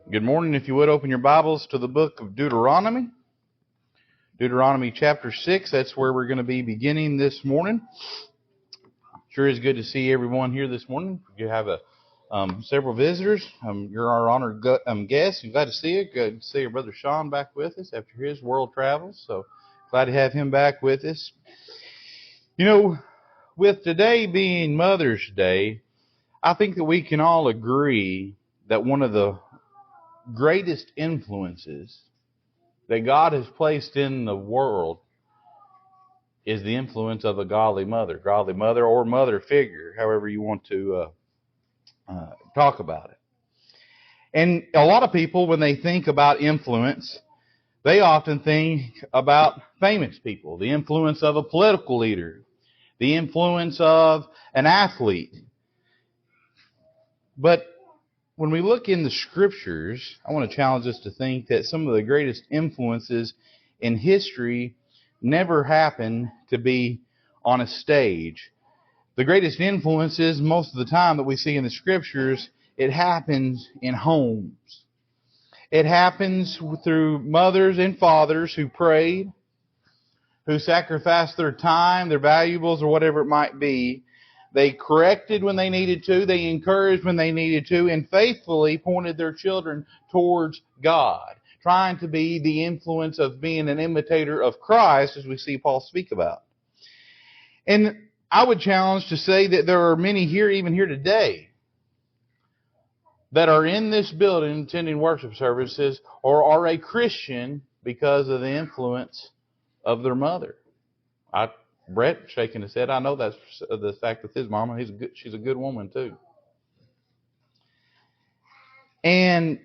Good morning. If you would, open your Bibles to the book of Deuteronomy. Deuteronomy chapter 6, that's where we're going to be beginning this morning. Sure is good to see everyone here this morning. You have several visitors. You're our honored guest. I'm glad to see you. Good to see your brother Sean back with us after his world travels. So glad to have him back with us. You know, with today being Mother's Day, I think that we can all agree that one of the greatest influences that God has placed in the world is the influence of a godly mother or mother figure, however you want to talk about it. And a lot of people, when they think about influence, they often think about famous people, the influence of a political leader, the influence of an athlete. But when we look in the scriptures, I want to challenge us to think that some of the greatest influences in history never happen to be on a stage. The greatest influences, most of the time that we see in the scriptures, it happens in homes. It happens through mothers and fathers who prayed, who sacrificed their time, their valuables, or whatever it might be. They corrected when they needed to, they encouraged when they needed to, and faithfully pointed their children towards God, trying to be the influence of being an imitator of Christ, as we see Paul speak about. And I would challenge to say that there are many here, even here today, that are in this building attending worship services or are a Christian because of the influence of their mother. Brett shaking his head. I know that's the fact with his mama. She's a good woman too. And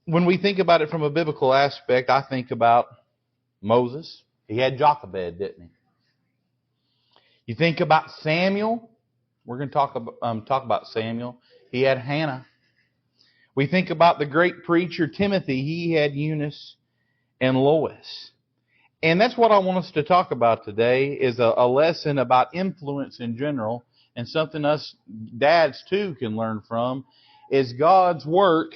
when we think about it from a biblical aspect, I think about Moses. He had Jochebed, didn't he? You think about Samuel. We're going to talk about Samuel. He had Hannah. We think about the great preacher Timothy. He had Eunice and Lois. And that's what I want us to talk about today, is a lesson about influence in general, and something us dads too can learn from, is God's work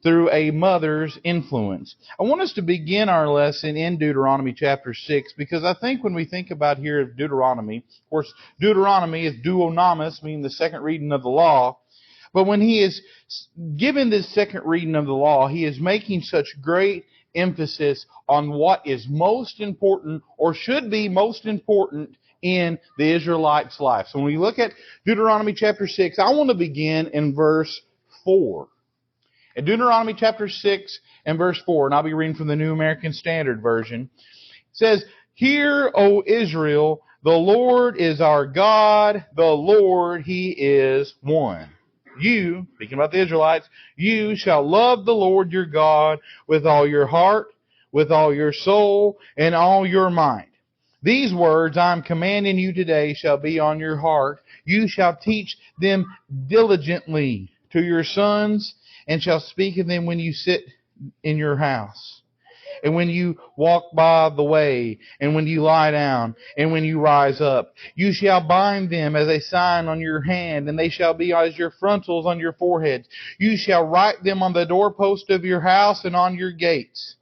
through a mother's influence. I want us to begin our lesson in Deuteronomy chapter 6, because I think when we think about here Deuteronomy, of course, Deuteronomy is duonamis, meaning the second reading of the law. But when he is given this second reading of the law, he is making such great emphasis on what is most important, or should be most important, in the Israelites' life. So when we look at Deuteronomy chapter 6, I want to begin in verse 4. In Deuteronomy chapter 6 and verse 4, and I'll be reading from the New American Standard Version, it says, "Hear, O Israel, the Lord is our God, the Lord, He is one. You," speaking about the Israelites, "you shall love the Lord your God with all your heart, with all your soul, and all your mind. These words I am commanding you today shall be on your heart. You shall teach them diligently to your sons, and shall speak of them when you sit in your house, and when you walk by the way, and when you lie down, and when you rise up. You shall bind them as a sign on your hand, and they shall be as your frontals on your foreheads. You shall write them on the doorpost of your house and on your gates."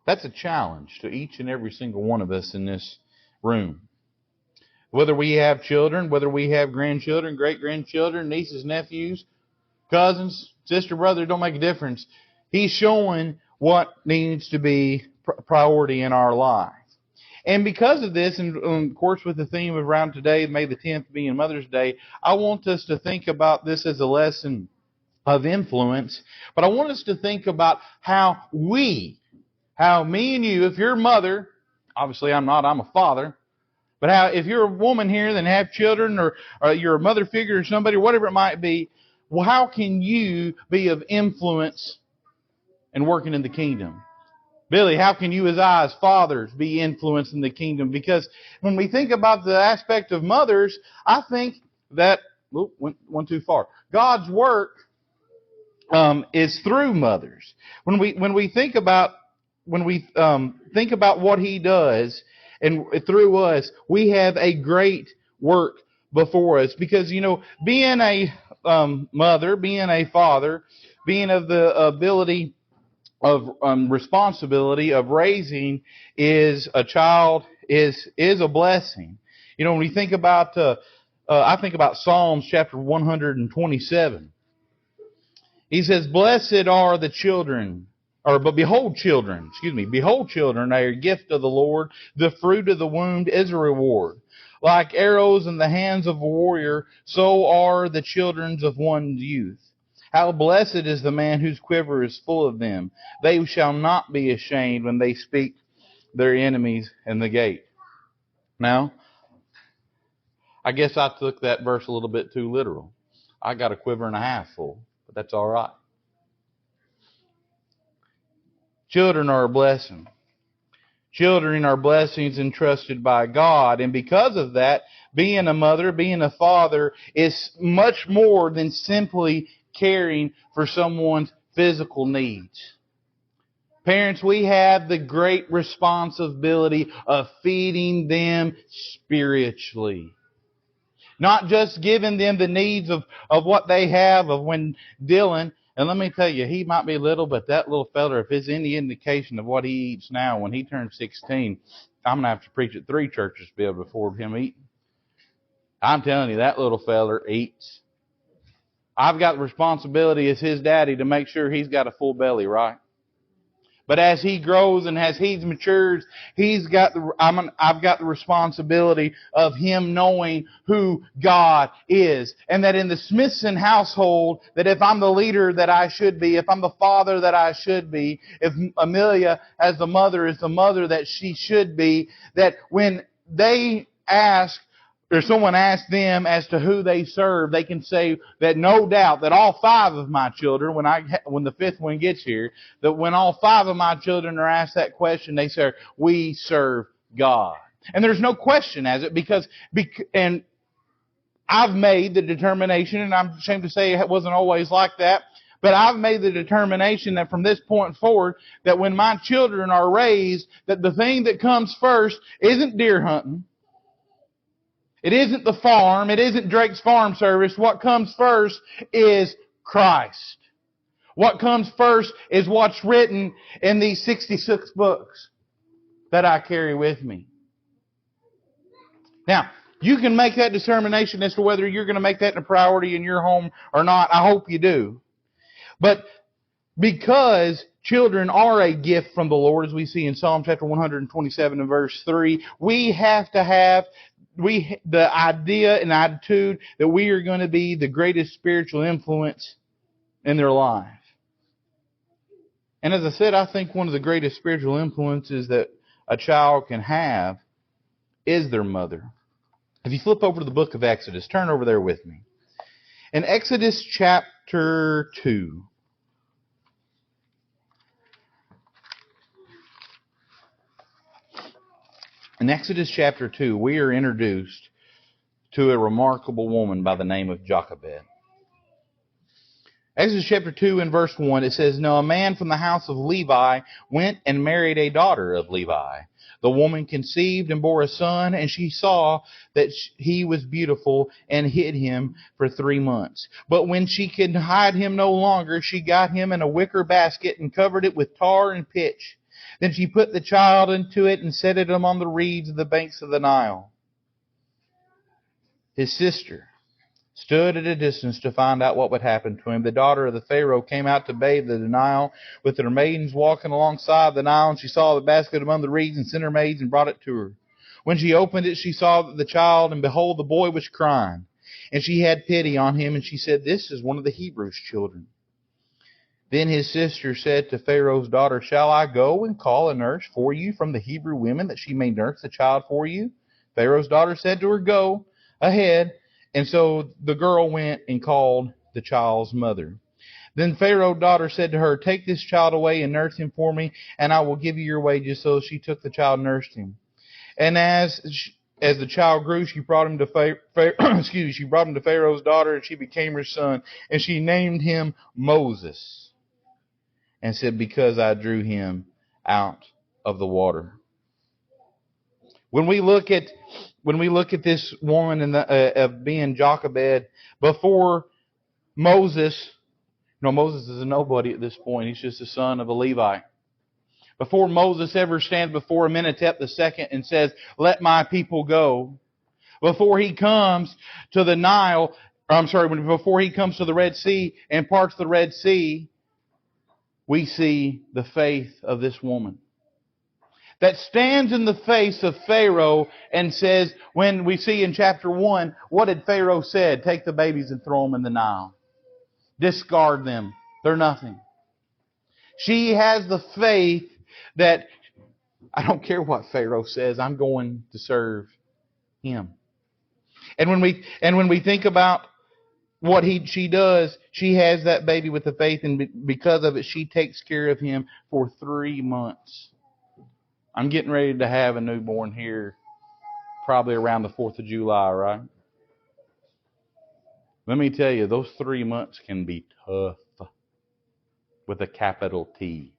That's a challenge to each and every single one of us in this room. Whether we have children, whether we have grandchildren, great-grandchildren, nieces, nephews, cousins, sister, brother, it don't make a difference. He's showing what needs to be priority in our life. And because of this, and of course with the theme of around today, May the 10th being Mother's Day, I want us to think about this as a lesson of influence. But I want us to think about how me and you, if you're a mother, obviously I'm not, I'm a father, but how if you're a woman here that have children, or you're a mother figure or somebody, or whatever it might be, well, how can you be of influence and working in the kingdom? Billy, how can you as fathers be influencing the kingdom? Because when we think about the aspect of mothers, I think that, went too far. God's work is through mothers. When we think about what He does and through us, we have a great work before us. Because, being a mother, being a father, being of the ability of responsibility of raising is a child is a blessing. You know, when you think about, I think about Psalms chapter 127. He says, "Blessed are the children." But behold, children, behold, children are a gift of the Lord. The fruit of the womb is a reward. Like arrows in the hands of a warrior, so are the children of one's youth. How blessed is the man whose quiver is full of them. They shall not be ashamed when they speak their enemies in the gate. Now, I guess I took that verse a little bit too literal. I got a quiver and a half full, but that's all right. Children are a blessing. Children are blessings entrusted by God. And because of that, being a mother, being a father is much more than simply caring for someone's physical needs. Parents, we have the great responsibility of feeding them spiritually. Not just giving them the needs of what they have of when Dylan, and let me tell you, he might be little, but that little fella, if it's any indication of what he eats now, when he turns 16, I'm going to have to preach at 3 churches to be able to afford him eating. I'm telling you, that little fella eats. I've got the responsibility as his daddy to make sure he's got a full belly, right? But as he grows and as he matures, I've got the responsibility of him knowing who God is. And that in the Smithson household, that if I'm the leader that I should be, if I'm the father that I should be, if Amelia as the mother is the mother that she should be, that when they ask, or someone asks them as to who they serve, they can say that no doubt that all 5 of my children, when the 5th one gets here, that when all 5 of my children are asked that question, they say, we serve God. And there's no question as it, and I've made the determination, and I'm ashamed to say it wasn't always like that, but I've made the determination that from this point forward, that when my children are raised, that the thing that comes first isn't deer hunting. It isn't the farm. It isn't Drake's Farm Service. What comes first is Christ. What comes first is what's written in these 66 books that I carry with me. Now, you can make that determination as to whether you're going to make that a priority in your home or not. I hope you do. But because children are a gift from the Lord, as we see in Psalm chapter 127 and verse 3, we have to have the idea and attitude that we are going to be the greatest spiritual influence in their life. And as I said, I think one of the greatest spiritual influences that a child can have is their mother. If you flip over to the book of Exodus, turn over there with me. In Exodus chapter 2, in Exodus chapter 2, we are introduced to a remarkable woman by the name of Jochebed. Exodus chapter 2 and verse 1, it says, "Now a man from the house of Levi went and married a daughter of Levi. The woman conceived and bore a son, and she saw that he was beautiful and hid him for 3 months. But when she could hide him no longer, she got him in a wicker basket and covered it with tar and pitch. Then she put the child into it and set it among the reeds of the banks of the Nile. His sister stood at a distance to find out what would happen to him. The daughter of the Pharaoh came out to bathe in the Nile with her maidens walking alongside the Nile, and she saw the basket among the reeds and sent her maids and brought it to her. When she opened it, she saw the child, and behold, the boy was crying. And she had pity on him, and she said, 'This is one of the Hebrews' children.' Then his sister said to Pharaoh's daughter, 'Shall I go and call a nurse for you from the Hebrew women, that she may nurse the child for you?' Pharaoh's daughter said to her, 'Go ahead.' And so the girl went and called the child's mother. Then Pharaoh's daughter said to her, 'Take this child away and nurse him for me, and I will give you your wages.' So she took the child and nursed him. And as the child grew, she brought him to Pharaoh's daughter, and she became her son. And she named him Moses, and said, 'Because I drew him out of the water.'" When we look at this woman of being Jochebed, before Moses, Moses is a nobody at this point. He's just the son of a Levite. Before Moses ever stands before Amenhotep II and says, "Let my people go," before he comes to the Nile, before he comes to the Red Sea and parts the Red Sea, we see the faith of this woman that stands in the face of Pharaoh and says, when we see in chapter 1, what did Pharaoh said? Take the babies and throw them in the Nile. Discard them. They're nothing. She has the faith that I don't care what Pharaoh says, I'm going to serve him. And when we think about what she does, she has that baby with the faith, and because of it, she takes care of him for 3 months. I'm getting ready to have a newborn here probably around the 4th of July, right? Let me tell you, those 3 months can be tough with a capital T.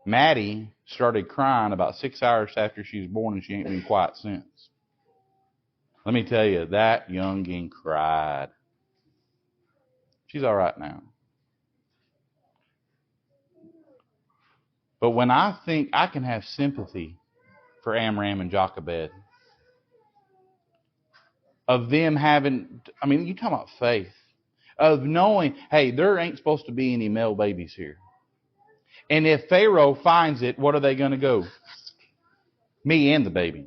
Maddie started crying about 6 hours after she was born, and she ain't been quiet since. Let me tell you, that youngin' cried. She's all right now. But when I think I can have sympathy for Amram and Jochebed, of them having, you talk about faith, of knowing, hey, there ain't supposed to be any male babies here. And if Pharaoh finds it, what are they going to go? Me and the baby.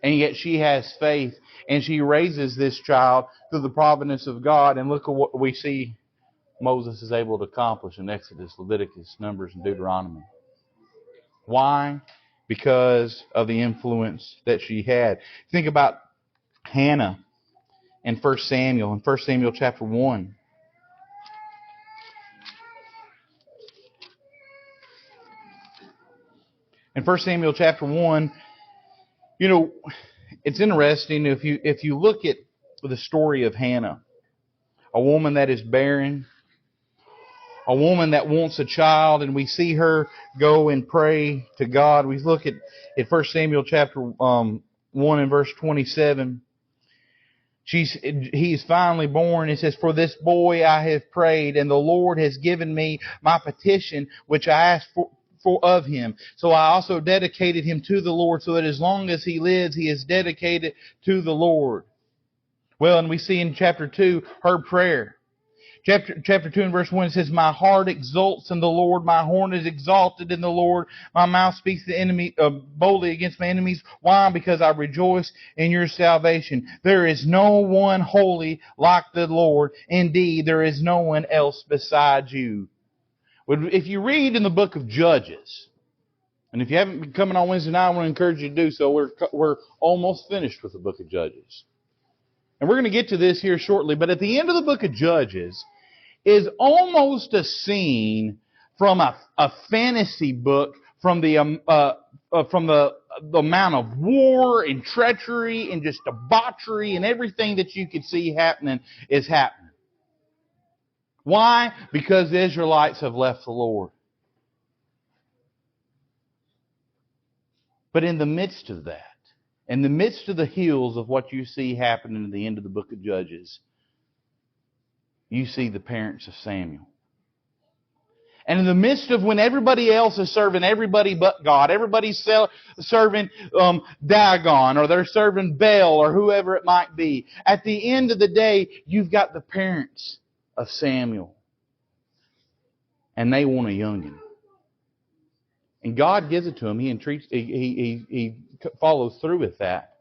And yet she has faith, and she raises this child through the providence of God. And look at what we see Moses is able to accomplish in Exodus, Leviticus, Numbers, and Deuteronomy. Why? Because of the influence that she had. Think about Hannah in 1 Samuel, chapter 1. In 1 Samuel chapter 1, it's interesting if you look at the story of Hannah, a woman that is barren, a woman that wants a child, and we see her go and pray to God. We look at 1 Samuel chapter 1 and verse 27. He is finally born. It says, "For this boy I have prayed, and the Lord has given me my petition, which I asked for of him. So I also dedicated him to the Lord, so that as long as he lives, he is dedicated to the Lord." Well, and we see in chapter 2 her prayer. Chapter 2 and verse 1 says, "My heart exults in the Lord, my horn is exalted in the Lord, my mouth speaks the enemy boldly against my enemies." Why? Because I rejoice in your salvation. There is no one holy like the Lord. Indeed, there is no one else besides you. If you read in the book of Judges, and if you haven't been coming on Wednesday night, I want to encourage you to do so. We're almost finished with the book of Judges. And we're going to get to this here shortly. But at the end of the book of Judges is almost a scene from a fantasy book from the amount of war and treachery and just debauchery and everything that you could see happening is happening. Why? Because the Israelites have left the Lord. But in the midst of that, in the midst of the heels of what you see happening at the end of the book of Judges, you see the parents of Samuel. And in the midst of when everybody else is serving everybody but God, everybody's serving Dagon, or they're serving Baal, or whoever it might be, at the end of the day, you've got the parents of Samuel. And they want a youngin. And God gives it to him. He follows through with that.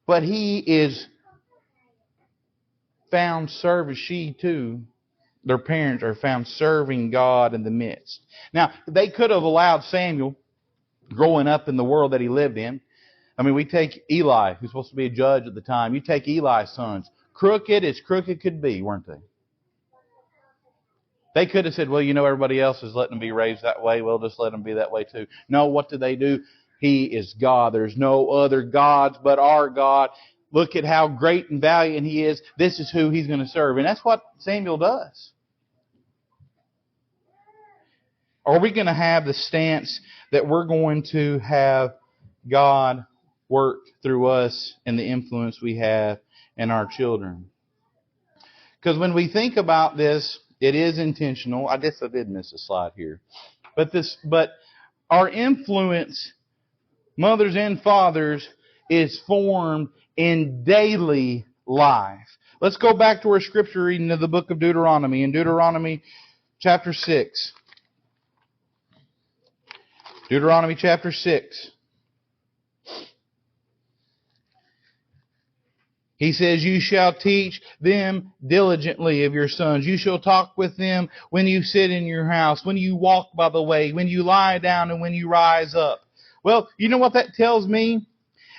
But he is found serving, she too, their parents are found serving God in the midst. Now, they could have allowed Samuel, growing up in the world that he lived in. We take Eli, who's supposed to be a judge at the time. You take Eli's sons. Crooked as crooked could be, weren't they? They could have said, well, everybody else is letting them be raised that way. We'll just let them be that way too. No, what do they do? He is God. There's no other gods but our God. Look at how great and valiant he is. This is who he's going to serve. And that's what Samuel does. Are we going to have the stance that we're going to have God work through us and the influence we have and our children. Because when we think about this, it is intentional. I guess I did miss a slide here. But our influence, mothers and fathers, is formed in daily life. Let's go back to our scripture reading of the book of Deuteronomy. In Deuteronomy chapter 6. Deuteronomy chapter 6. He says, you shall teach them diligently of your sons. You shall talk with them when you sit in your house, when you walk by the way, when you lie down, and when you rise up. Well, you know what that tells me?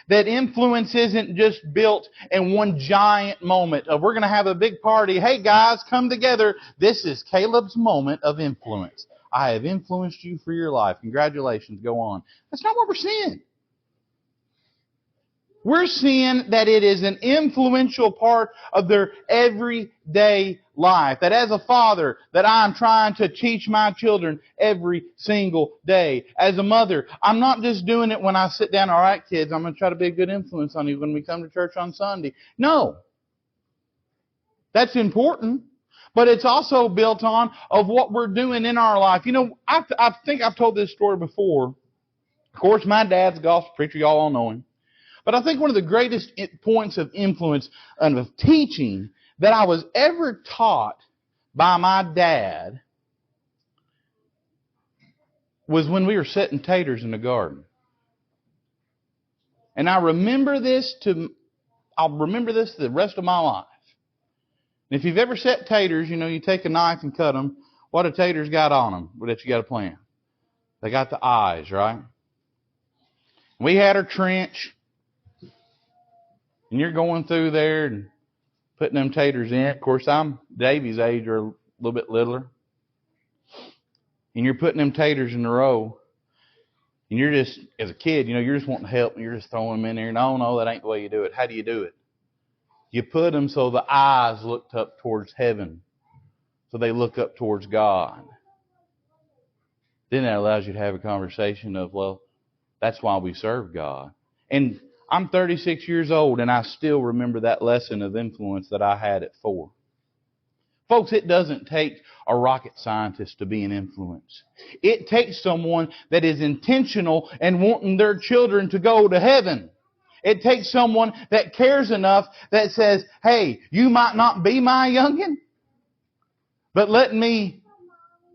That influence isn't just built in one giant moment of we're going to have a big party. Hey guys, come together. This is Caleb's moment of influence. I have influenced you for your life. Congratulations. Go on. That's not what we're seeing. We're seeing that it is an influential part of their everyday life. That as a father, that I'm trying to teach my children every single day. As a mother, I'm not just doing it when I sit down, all right, kids, I'm going to try to be a good influence on you when we come to church on Sunday. No. That's important. But it's also built on of what we're doing in our life. You know, I think I've told this story before. Of course, my dad's a gospel preacher. Y'all all know him. But I think one of the greatest points of influence and of teaching that I was ever taught by my dad was when we were setting taters in the garden. And I'll remember this the rest of my life. And if you've ever set taters, you know, you take a knife and cut them. What a tater's got on them that you got to plan? They got the eyes, right? We had our trench. And you're going through there and putting them taters in. Of course, I'm Davy's age or a little bit littler. And you're putting them taters in a row. And you're just, as a kid, you know, you're just wanting to help. And you're just throwing them in there. No, that ain't the way you do it. How do you do it? You put them so the eyes looked up towards heaven. So they look up towards God. Then that allows you to have a conversation of, well, that's why we serve God. And I'm 36 years old, and I still remember that lesson of influence that I had at 4. Folks, it doesn't take a rocket scientist to be an influence. It takes someone that is intentional and wanting their children to go to heaven. It takes someone that cares enough that says, hey, you might not be my youngin', but let me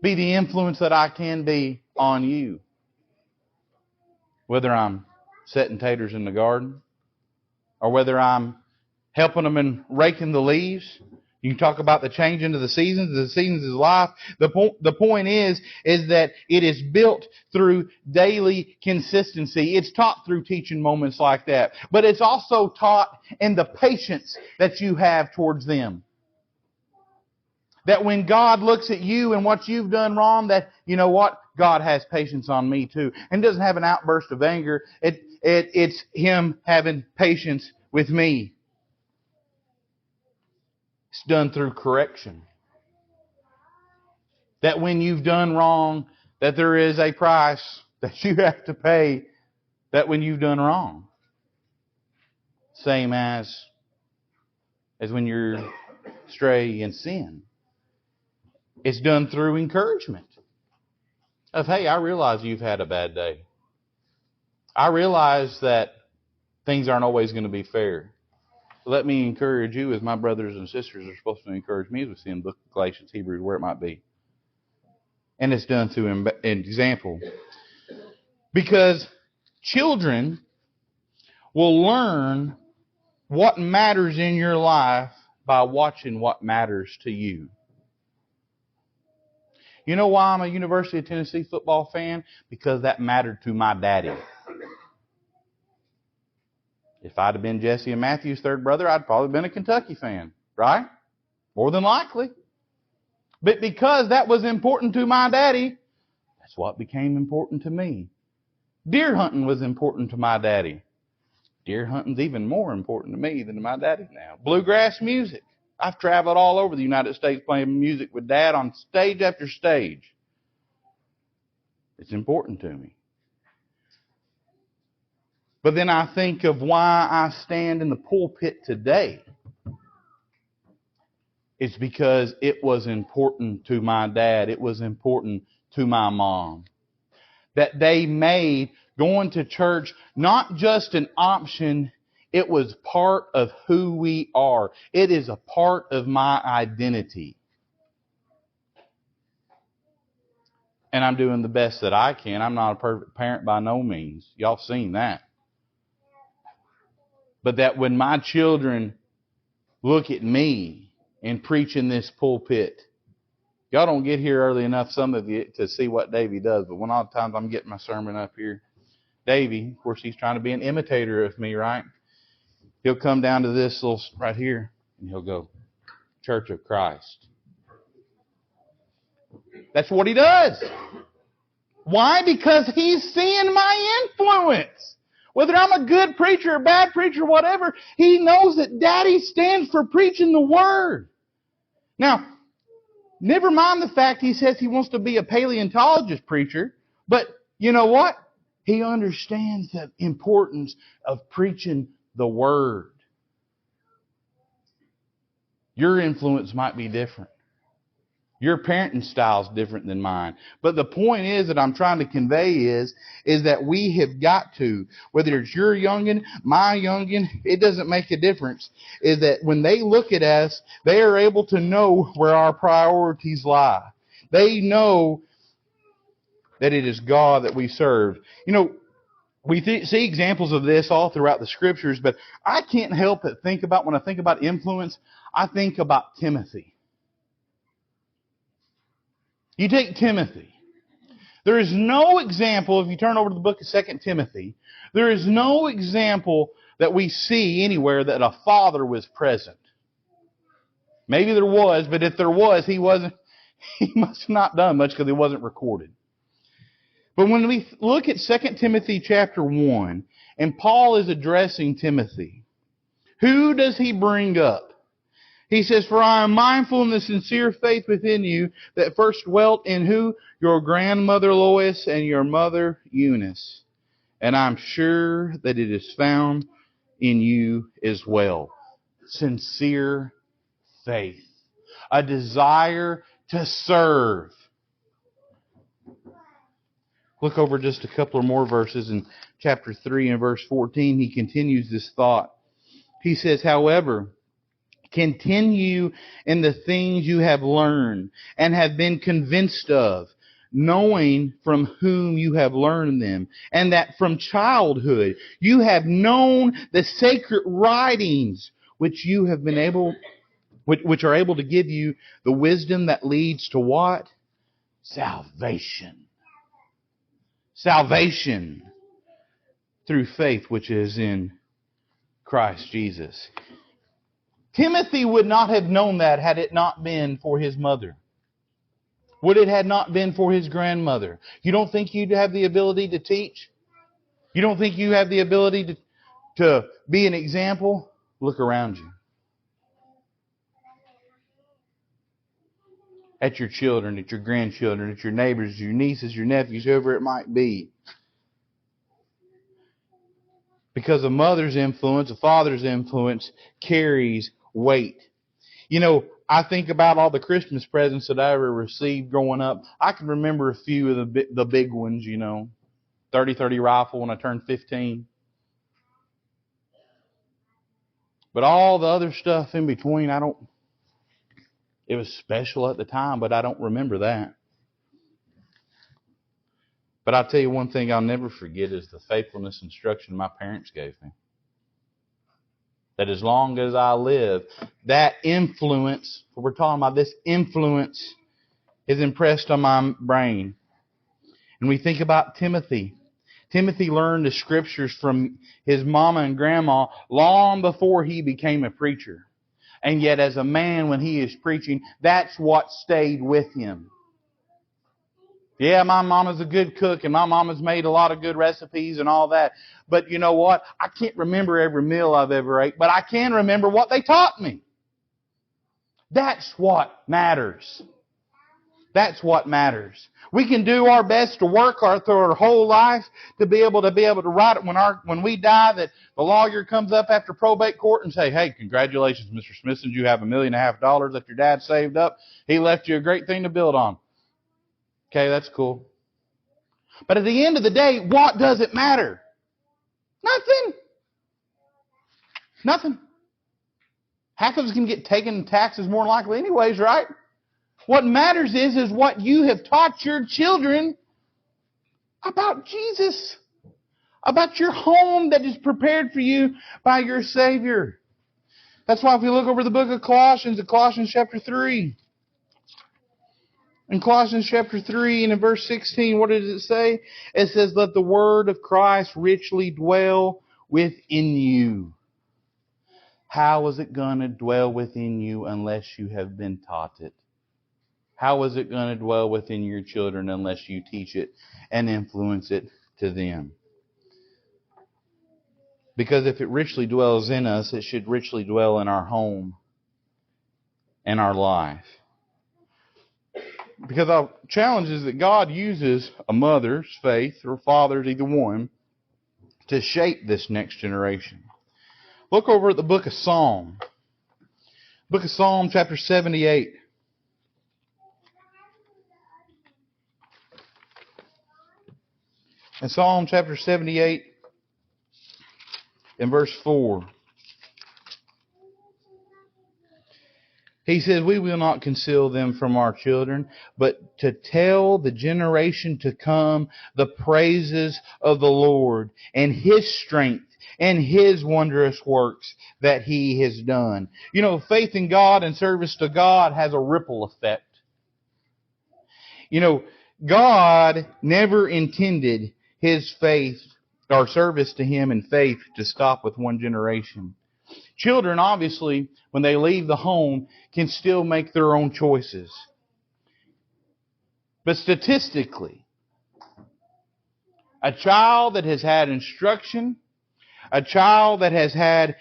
be the influence that I can be on you. Whether I'm setting taters in the garden, or whether I'm helping them in raking the leaves. You can talk about the change into the seasons is life. The point is that it is built through daily consistency. It's taught through teaching moments like that. But it's also taught in the patience that you have towards them. That when God looks at you and what you've done wrong, that, you know what? God has patience on me too. And doesn't have an outburst of anger. It's Him having patience with me. It's done through correction. That when you've done wrong, that there is a price that you have to pay that when you've done wrong. Same as when you're stray in sin. It's done through encouragement. Of, hey, I realize you've had a bad day. I realize that things aren't always going to be fair. Let me encourage you as my brothers and sisters are supposed to encourage me as we see in the book of Galatians, Hebrews, where it might be. And it's done through an example. Because children will learn what matters in your life by watching what matters to you. You know why I'm a University of Tennessee football fan? Because that mattered to my daddy. If I'd have been Jesse and Matthew's third brother, I'd probably been a Kentucky fan, right? More than likely. But because that was important to my daddy, that's what became important to me. Deer hunting was important to my daddy. Deer hunting's even more important to me than to my daddy now. Bluegrass music. I've traveled all over the United States playing music with Dad on stage after stage. It's important to me. But then I think of why I stand in the pulpit today. It's because it was important to my dad. It was important to my mom. That they made going to church not just an option, it was part of who we are. It is a part of my identity. And I'm doing the best that I can. I'm not a perfect parent by no means. Y'all seen that. But that when my children look at me and preach in this pulpit, y'all don't get here early enough, some of you, to see what Davey does. But when all the times I'm getting my sermon up here, Davey, of course, he's trying to be an imitator of me, right? He'll come down to this little right here, and he'll go, Church of Christ. That's what he does. Why? Because he's seeing my influence. Whether I'm a good preacher or a bad preacher, whatever, he knows that Daddy stands for preaching the Word. Now, never mind the fact he says he wants to be a paleontologist preacher, but you know what? He understands the importance of preaching the Word. Your influence might be different. Your parenting style is different than mine. But the point is that I'm trying to convey is that we have got to, whether it's your youngin', my youngin', it doesn't make a difference, is that when they look at us, they are able to know where our priorities lie. They know that it is God that we serve. You know, we see examples of this all throughout the Scriptures, but I can't help but think about, when I think about influence, I think about Timothy. You take Timothy. There is no example, if you turn over to the book of 2 Timothy, there is no example that we see anywhere that a father was present. Maybe there was, but if there was, he must have not done much because it wasn't recorded. But when we look at 2 Timothy chapter 1, and Paul is addressing Timothy, who does he bring up? He says, For I am mindful in the sincere faith within you that first dwelt in who? Your grandmother Lois and your mother Eunice. And I'm sure that it is found in you as well. Sincere faith. A desire to serve. Look over just a couple of more verses in chapter 3 and verse 14. He continues this thought. He says, However, continue in the things you have learned and have been convinced of, knowing from whom you have learned them, and that from childhood you have known the sacred writings which are able to give you the wisdom that leads to what? Salvation. Salvation through faith which is in Christ Jesus. Timothy would not have known that had it not been for his mother. Would it had not been for his grandmother? You don't think you'd have the ability to teach? You don't think you have the ability to be an example? Look around you. At your children, at your grandchildren, at your neighbors, your nieces, your nephews, whoever it might be. Because a mother's influence, a father's influence carries weight. You know, I think about all the Christmas presents that I ever received growing up. I can remember a few of the big ones, you know. 30-30 rifle when I turned 15. But all the other stuff in between, it was special at the time, but I don't remember that. But I'll tell you one thing I'll never forget is the faithfulness and instruction my parents gave me. That as long as I live, that influence, what we're talking about, this influence is impressed on my brain. And we think about Timothy. Timothy learned the Scriptures from his mama and grandma long before he became a preacher. And yet as a man, when he is preaching, that's what stayed with him. Yeah, my mama's a good cook and my mama's made a lot of good recipes and all that. But you know what? I can't remember every meal I've ever ate, but I can remember what they taught me. That's what matters. That's what matters. We can do our best to work through our whole life to be able to write it when we die, that the lawyer comes up after probate court and say, "Hey, congratulations, Mr. Smithson, you have $1.5 million that your dad saved up. He left you a great thing to build on." Okay, that's cool. But at the end of the day, what does it matter? Nothing. Nothing. Half of us can get taken in taxes more than likely anyways, right? What matters is what you have taught your children about Jesus, about your home that is prepared for you by your Savior. That's why if we look over the book of Colossians, in Colossians chapter 3, in Colossians chapter 3 and in verse 16, what does it say? It says, "Let the word of Christ richly dwell within you." How is it going to dwell within you unless you have been taught it? How is it going to dwell within your children unless you teach it and influence it to them? Because if it richly dwells in us, it should richly dwell in our home and our life. Because our challenge is that God uses a mother's faith or father's, either one, to shape this next generation. Look over at the book of Psalm. Book of Psalm chapter 78. In Psalm chapter 78 in verse 4. He says, "We will not conceal them from our children, but to tell the generation to come the praises of the Lord and His strength and His wondrous works that He has done." You know, faith in God and service to God has a ripple effect. You know, God never intended His faith or service to Him in faith to stop with one generation. Children, obviously, when they leave the home, can still make their own choices. But statistically, a child that has had instruction, a child that has had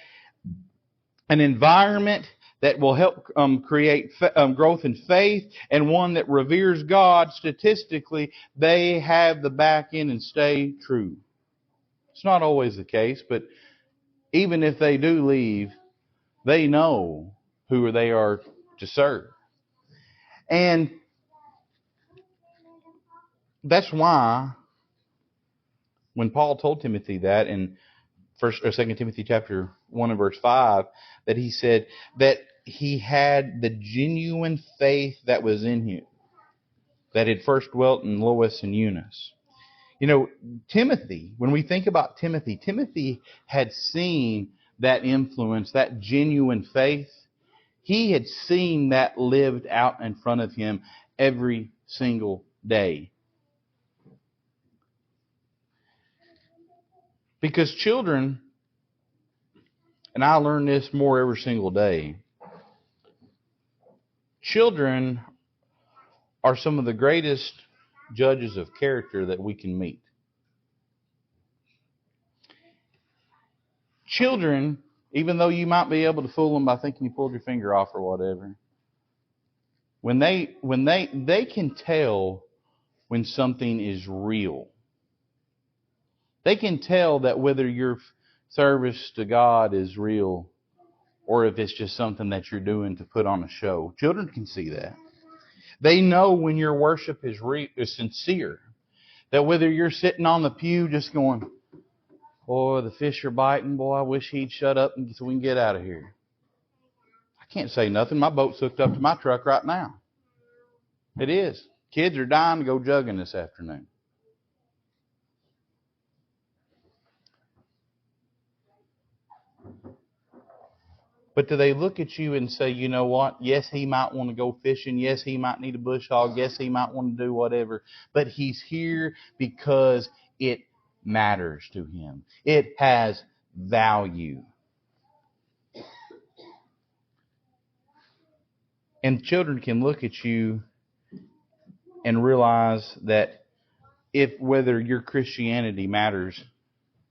an environment that will help create growth in faith, and one that reveres God, statistically, they have the back end and stay true. It's not always the case, but even if they do leave, they know who they are to serve. And that's why when Paul told Timothy that in 1 or 2 Timothy chapter 1 and verse 5, that he said that he had the genuine faith that was in him, that had first dwelt in Lois and Eunice. You know, Timothy, when we think about Timothy, Timothy had seen that influence, that genuine faith. He had seen that lived out in front of him every single day. Because children, and I learn this more every single day, children are some of the greatest judges of character that we can meet. Children, even though you might be able to fool them by thinking you pulled your finger off or whatever, when they can tell when something is real. They can tell that whether your service to God is real or if it's just something that you're doing to put on a show. Children can see that. They know when your worship is sincere. That whether you're sitting on the pew just going, "Boy, the fish are biting. Boy, I wish he'd shut up so we can get out of here." I can't say nothing. My boat's hooked up to my truck right now. It is. Kids are dying to go jugging this afternoon. But do they look at you and say, "You know what? Yes, he might want to go fishing. Yes, he might need a bush hog. Yes, he might want to do whatever. But he's here because it matters to him. It has value." And children can look at you and realize that whether your Christianity matters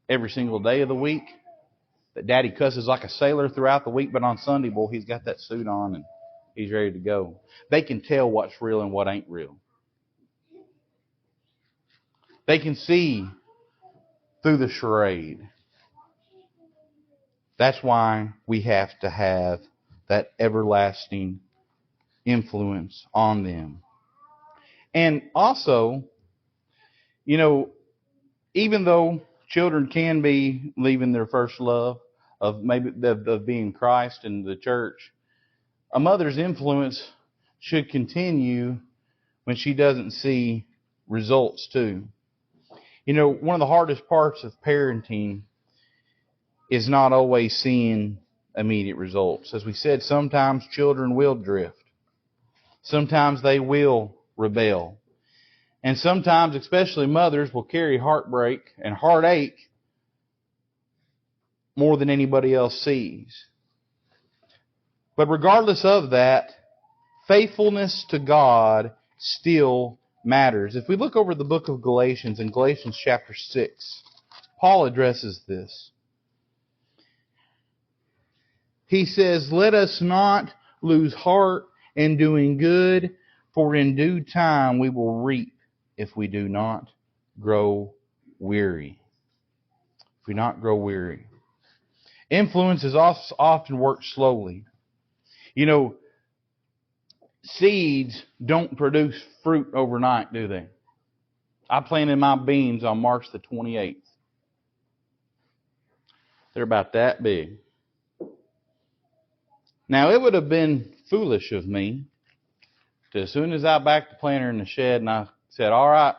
every single day of the week, that Daddy cusses like a sailor throughout the week, but on Sunday, boy, he's got that suit on and he's ready to go. They can tell what's real and what ain't real. They can see through the charade. That's why we have to have that everlasting influence on them. And also, even though children can be leaving their first love of being Christ and the church, a mother's influence should continue when she doesn't see results too. One of the hardest parts of parenting is not always seeing immediate results. As we said, sometimes children will drift. Sometimes they will rebel. And sometimes, especially mothers, will carry heartbreak and heartache more than anybody else sees. But regardless of that, faithfulness to God still matters. If we look over the book of Galatians, in Galatians chapter 6, Paul addresses this. He says, "Let us not lose heart in doing good, for in due time we will reap if we do not grow weary." If we not grow weary. Influence is often worked slowly. Seeds don't produce fruit overnight, do they? I planted my beans on March the 28th. They're about that big. Now, it would have been foolish of me to, as soon as I backed the planter in the shed and I said, "All right,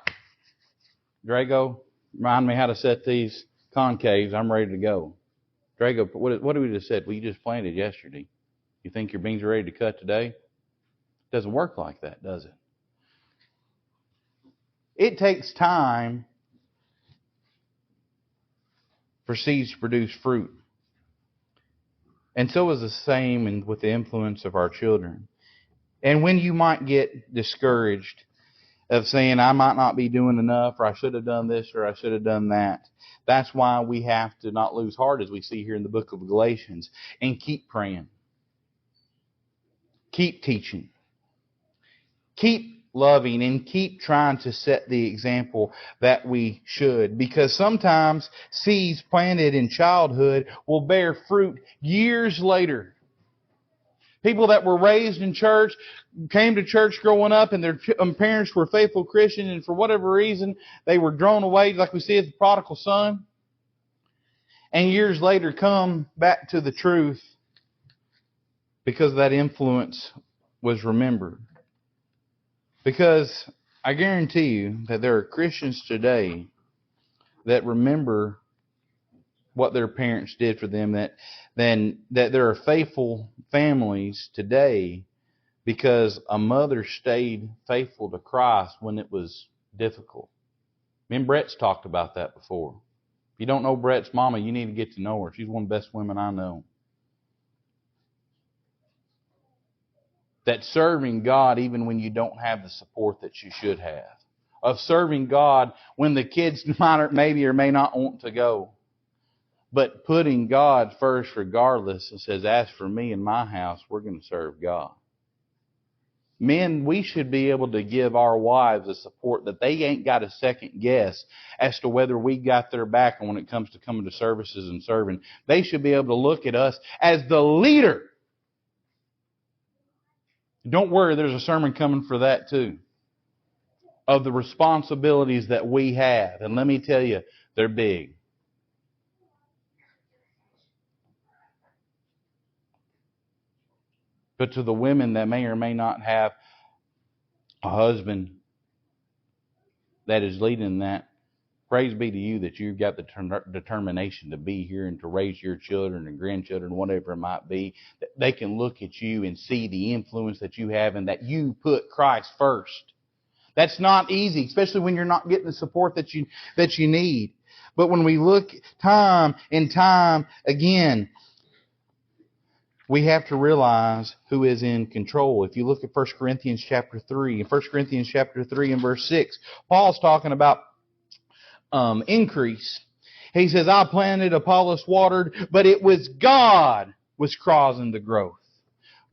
Drago, remind me how to set these concaves. I'm ready to go." Drago, what did we just said? Well, you just planted yesterday. You think your beans are ready to cut today? It doesn't work like that, does it? It takes time for seeds to produce fruit. And so is the same with the influence of our children. And when you might get discouraged of saying, "I might not be doing enough," or "I should have done this," or "I should have done that," that's why we have to not lose heart, as we see here in the book of Galatians, and keep praying. Keep teaching. Keep loving and keep trying to set the example that we should. Because sometimes seeds planted in childhood will bear fruit years later. People that were raised in church, came to church growing up, and their parents were faithful Christians, and for whatever reason, they were drawn away, like we see at the prodigal son. And years later come back to the truth because that influence was remembered. Because I guarantee you that there are Christians today that remember what their parents did for them, that there are faithful families today because a mother stayed faithful to Christ when it was difficult. Me and Brett's talked about that before. If you don't know Brett's mama, you need to get to know her. She's one of the best women I know. That serving God even when you don't have the support that you should have. Of serving God when the kids maybe or may not want to go. But putting God first regardless, and says, "As for me and my house, we're going to serve God." Men, we should be able to give our wives a support that they ain't got a second guess as to whether we got their back when it comes to coming to services and serving. They should be able to look at us as the leader. Don't worry, there's a sermon coming for that too. Of the responsibilities that we have. And let me tell you, they're big. But to the women that may or may not have a husband that is leading that, praise be to you that you've got the determination to be here and to raise your children and grandchildren, whatever it might be. They can look at you and see the influence that you have and that you put Christ first. That's not easy, especially when you're not getting the support that you need. But when we look time and time again, we have to realize who is in control. If you look at 1 Corinthians chapter 3, in 1 Corinthians chapter 3 and verse 6, Paul's talking about increase. He says, "I planted, Apollos watered, but it was God was causing the growth."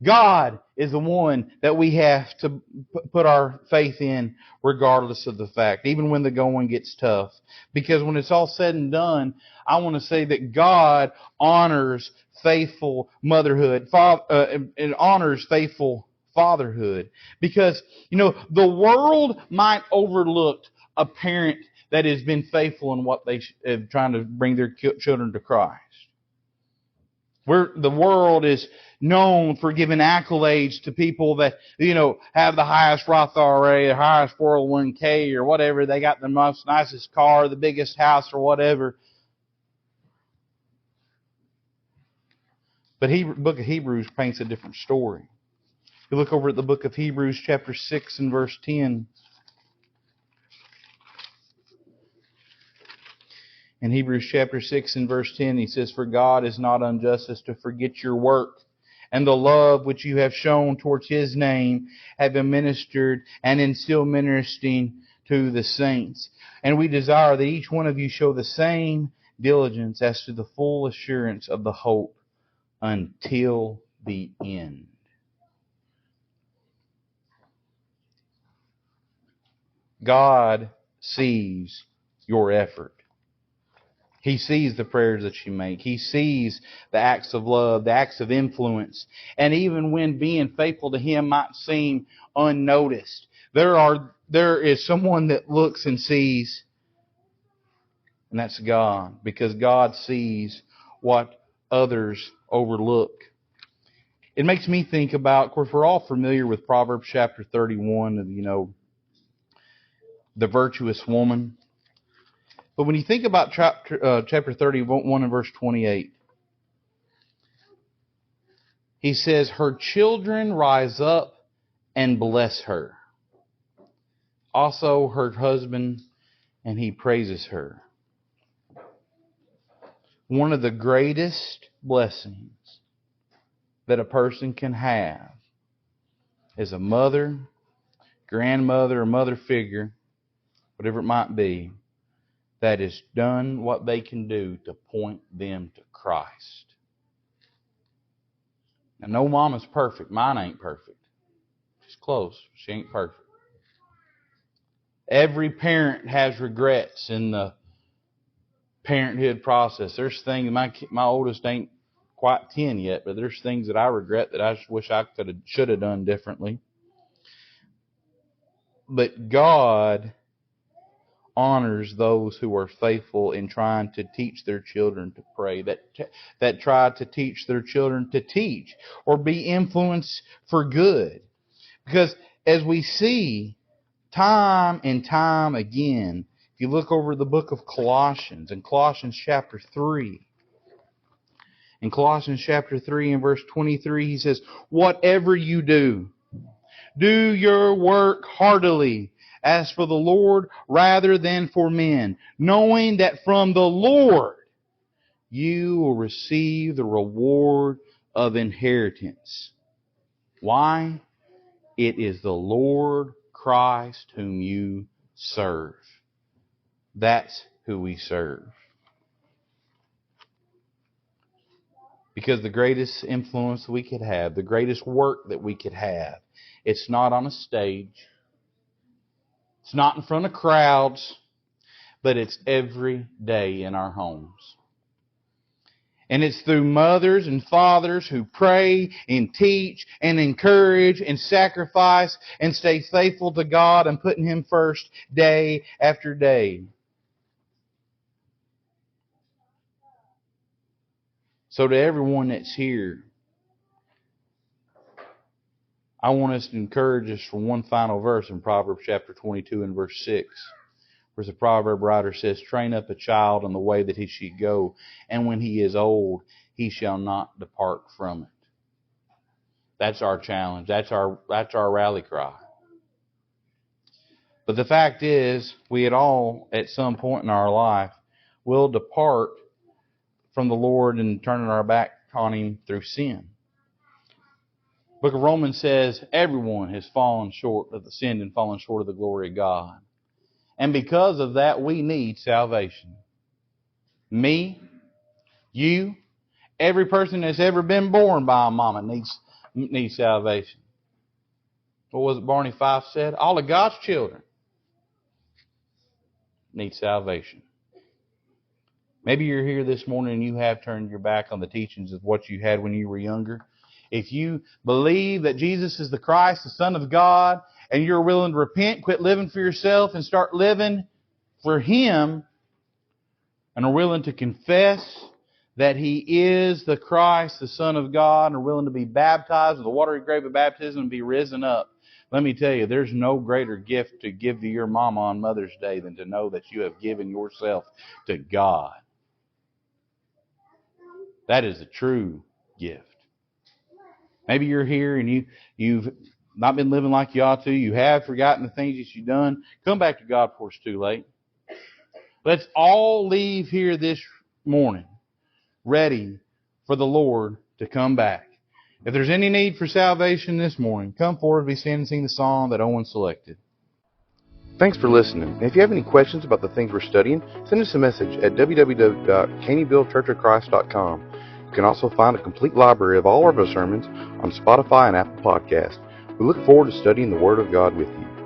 God is the one that we have to put our faith in regardless of the fact, even when the going gets tough. Because when it's all said and done, I want to say that God honors faithful motherhood, and honors faithful fatherhood. Because, the world might overlook a parent that has been faithful in what they trying to bring their children to Christ. The world is known for giving accolades to people that, have the highest Roth IRA, the highest 401k or whatever. They got the nicest car, the biggest house or whatever. But the book of Hebrews paints a different story. You look over at the book of Hebrews chapter 6 and verse 10. In Hebrews chapter 6 and verse 10, he says, "For God is not unjust as to forget your work and the love which you have shown towards His name, having ministered and in still ministering to the saints. And we desire that each one of you show the same diligence as to the full assurance of the hope until the end." God sees your effort. He sees the prayers that you make. He sees the acts of love, the acts of influence. And even when being faithful to Him might seem unnoticed, there is someone that looks and sees, and that's God. Because God sees what others overlook. It makes me think about, of course, we're all familiar with Proverbs chapter 31, of, the virtuous woman. But when you think about chapter 31 and verse 28, he says, "Her children rise up and bless her. Also her husband, and he praises her." One of the greatest blessings that a person can have is a mother, grandmother, or mother figure, whatever it might be, that has done what they can do to point them to Christ. Now, no mama's perfect. Mine ain't perfect. She's close. She ain't perfect. Every parent has regrets in the parenthood process. There's things, my oldest ain't quite 10 yet, but there's things that I regret that I just wish I should have done differently. But God honors those who are faithful in trying to teach their children to pray, that try to teach their children to teach or be influenced for good. Because as we see time and time again, if you look over the book of Colossians, in Colossians chapter 3, in Colossians chapter 3 and verse 23, he says, "Whatever you do, do your work heartily, as for the Lord rather than for men, knowing that from the Lord you will receive the reward of inheritance." Why? It is the Lord Christ whom you serve. That's who we serve. Because the greatest influence we could have, the greatest work that we could have, it's not on a stage. It's not in front of crowds, but it's every day in our homes. And it's through mothers and fathers who pray and teach and encourage and sacrifice and stay faithful to God and putting Him first day after day. So to everyone that's here, I want us to encourage us from one final verse in Proverbs chapter 22 and verse 6. Where the proverb writer says, "Train up a child in the way that he should go, and when he is old, he shall not depart from it." That's our challenge. That's our rally cry. But the fact is, we all, at some point in our life, will depart from the Lord and turning our back on Him through sin. The book of Romans says, everyone has fallen short of the sin and fallen short of the glory of God. And because of that, we need salvation. Me, you, every person that's ever been born by a mama need salvation. What was it Barney Fife said? All of God's children need salvation. Maybe you're here this morning and you have turned your back on the teachings of what you had when you were younger. If you believe that Jesus is the Christ, the Son of God, and you're willing to repent, quit living for yourself, and start living for Him, and are willing to confess that He is the Christ, the Son of God, and are willing to be baptized with the watery grave of baptism and be risen up, let me tell you, there's no greater gift to give to your mama on Mother's Day than to know that you have given yourself to God. That is a true gift. Maybe you're here and you've not been living like you ought to. You have forgotten the things that you've done. Come back to God before it's too late. Let's all leave here this morning ready for the Lord to come back. If there's any need for salvation this morning, come forward and stand and sing the song that Owen selected. Thanks for listening. And if you have any questions about the things we're studying, send us a message at www.caneyvillechurchofchrist.com. You can also find a complete library of all of our sermons on Spotify and Apple Podcasts. We look forward to studying the Word of God with you.